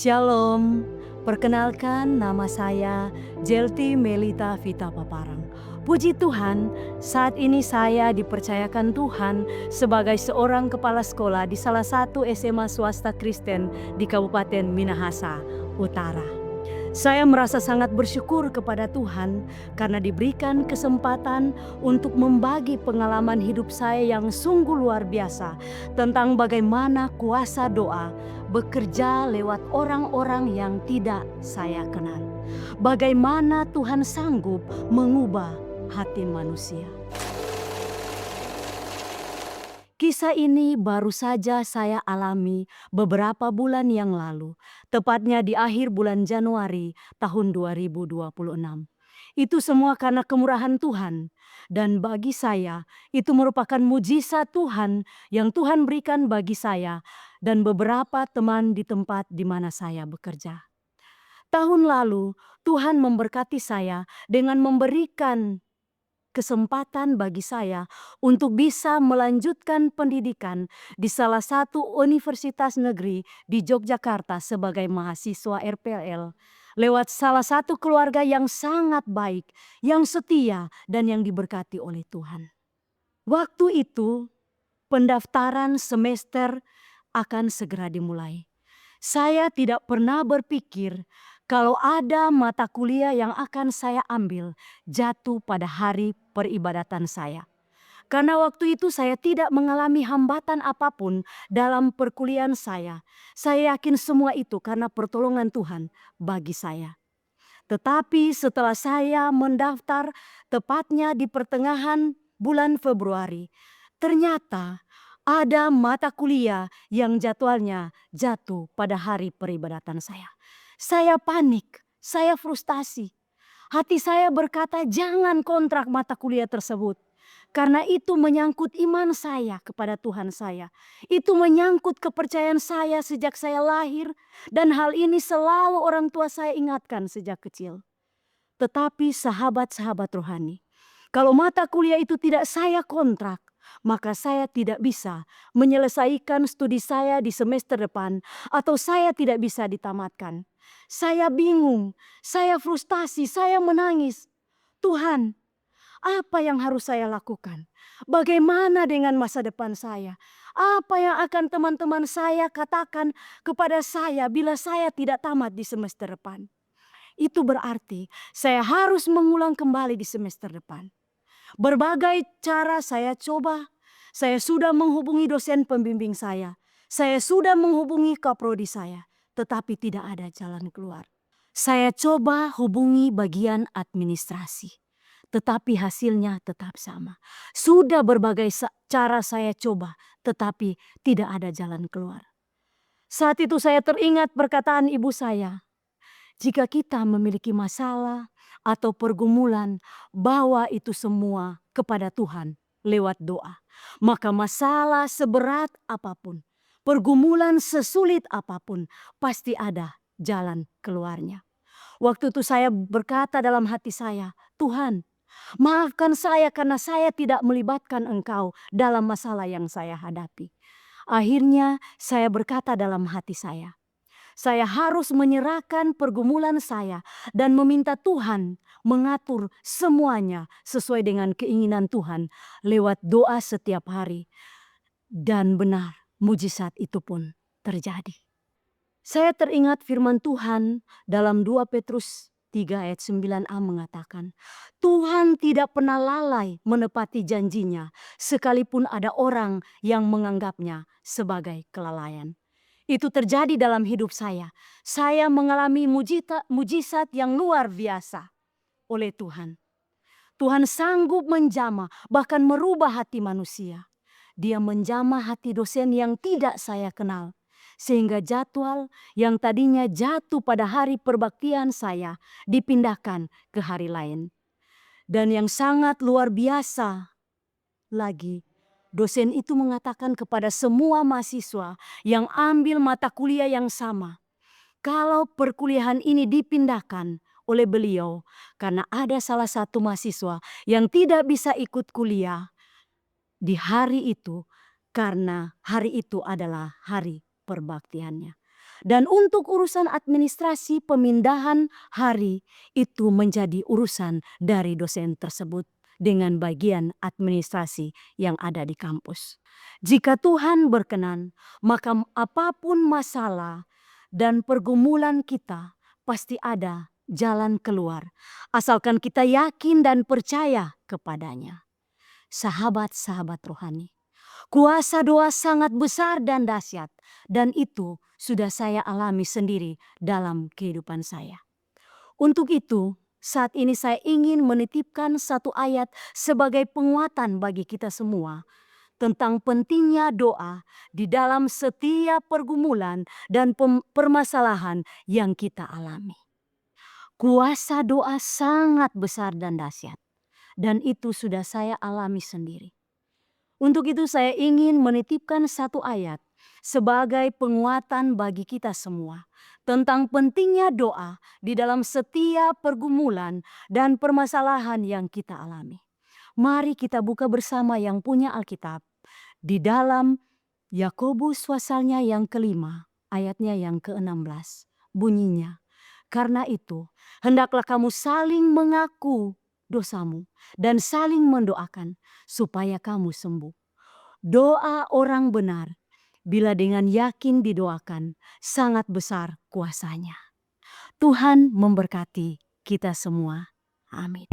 Shalom, perkenalkan nama saya Jelti Melita Vita Paparang. Puji Tuhan, saat ini saya dipercayakan Tuhan sebagai seorang kepala sekolah di salah satu SMA swasta Kristen di Kabupaten Minahasa Utara. Saya merasa sangat bersyukur kepada Tuhan karena diberikan kesempatan untuk membagi pengalaman hidup saya yang sungguh luar biasa tentang bagaimana kuasa doa bekerja lewat orang-orang yang tidak saya kenal. Bagaimana Tuhan sanggup mengubah hati manusia. Kisah ini baru saja saya alami beberapa bulan yang lalu, tepatnya di akhir bulan Januari tahun 2026. Itu semua karena kemurahan Tuhan, dan bagi saya itu merupakan mujizat Tuhan yang Tuhan berikan bagi saya dan beberapa teman di tempat di mana saya bekerja. Tahun lalu Tuhan memberkati saya dengan memberikan kesempatan bagi saya untuk bisa melanjutkan pendidikan di salah satu universitas negeri di Yogyakarta sebagai mahasiswa RPL lewat salah satu keluarga yang sangat baik, yang setia dan yang diberkati oleh Tuhan. Waktu itu pendaftaran semester akan segera dimulai. Saya tidak pernah berpikir kalau ada mata kuliah yang akan saya ambil jatuh pada hari peribadatan saya. Karena waktu itu saya tidak mengalami hambatan apapun dalam perkuliahan saya. Saya yakin semua itu karena pertolongan Tuhan bagi saya. Tetapi setelah saya mendaftar tepatnya di pertengahan bulan Februari, ternyata ada mata kuliah yang jadwalnya jatuh pada hari peribadatan saya. Saya panik, saya frustasi. Hati saya berkata jangan kontrak mata kuliah tersebut. Karena itu menyangkut iman saya kepada Tuhan saya. Itu menyangkut kepercayaan saya sejak saya lahir. Dan hal ini selalu orang tua saya ingatkan sejak kecil. Tetapi sahabat-sahabat rohani, kalau mata kuliah itu tidak saya kontrak, maka saya tidak bisa menyelesaikan studi saya di semester depan atau saya tidak bisa ditamatkan. Saya bingung, saya frustasi, saya menangis. Tuhan, apa yang harus saya lakukan? Bagaimana dengan masa depan saya? Apa yang akan teman-teman saya katakan kepada saya bila saya tidak tamat di semester depan? Itu berarti saya harus mengulang kembali di semester depan. Berbagai cara saya coba. Saya sudah menghubungi dosen pembimbing saya. Saya sudah menghubungi kaprodi saya. Tetapi tidak ada jalan keluar. Saya coba hubungi bagian administrasi. Tetapi hasilnya tetap sama. Sudah berbagai cara saya coba. Tetapi tidak ada jalan keluar. Saat itu saya teringat perkataan ibu saya. Jika kita memiliki masalah atau pergumulan, bawa itu semua kepada Tuhan lewat doa. Maka masalah seberat apapun, pergumulan sesulit apapun, pasti ada jalan keluarnya. Waktu itu saya berkata dalam hati saya, Tuhan, maafkan saya karena saya tidak melibatkan Engkau dalam masalah yang saya hadapi. Akhirnya saya berkata dalam hati saya harus menyerahkan pergumulan saya dan meminta Tuhan mengatur semuanya sesuai dengan keinginan Tuhan lewat doa setiap hari. Dan benar, mujizat itu pun terjadi. Saya teringat firman Tuhan dalam 2 Petrus 3 ayat 9a mengatakan, Tuhan tidak pernah lalai menepati janjinya sekalipun ada orang yang menganggapnya sebagai kelalaian. Itu terjadi dalam hidup saya. Saya mengalami mujizat yang luar biasa oleh Tuhan. Tuhan sanggup menjamah, bahkan merubah hati manusia. Dia menjamah hati dosen yang tidak saya kenal. Sehingga jadwal yang tadinya jatuh pada hari perbaktian saya dipindahkan ke hari lain. Dan yang sangat luar biasa lagi, dosen itu mengatakan kepada semua mahasiswa yang ambil mata kuliah yang sama, kalau perkuliahan ini dipindahkan oleh beliau karena ada salah satu mahasiswa yang tidak bisa ikut kuliah di hari itu karena hari itu adalah hari perbaktiannya. Dan untuk urusan administrasi pemindahan hari itu menjadi urusan dari dosen tersebut dengan bagian administrasi yang ada di kampus. Jika Tuhan berkenan, maka apapun masalah dan pergumulan kita pasti ada jalan keluar, asalkan kita yakin dan percaya kepadanya. Sahabat-sahabat rohani, kuasa doa sangat besar dan dahsyat, dan itu sudah saya alami sendiri dalam kehidupan saya. Untuk itu, saat ini saya ingin menitipkan satu ayat sebagai penguatan bagi kita semua tentang pentingnya doa di dalam setiap pergumulan dan permasalahan yang kita alami. Kuasa doa sangat besar dan dahsyat, dan itu sudah saya alami sendiri. Untuk itu saya ingin menitipkan satu ayat sebagai penguatan bagi kita semua tentang pentingnya doa di dalam setiap pergumulan dan permasalahan yang kita alami. Mari kita buka bersama yang punya Alkitab di dalam Yakobus pasalnya yang kelima, ayatnya yang ke-16. Bunyinya, karena itu hendaklah kamu saling mengaku dosamu dan saling mendoakan supaya kamu sembuh. Doa orang benar, bila dengan yakin didoakan, sangat besar kuasanya. Tuhan memberkati kita semua. Amin.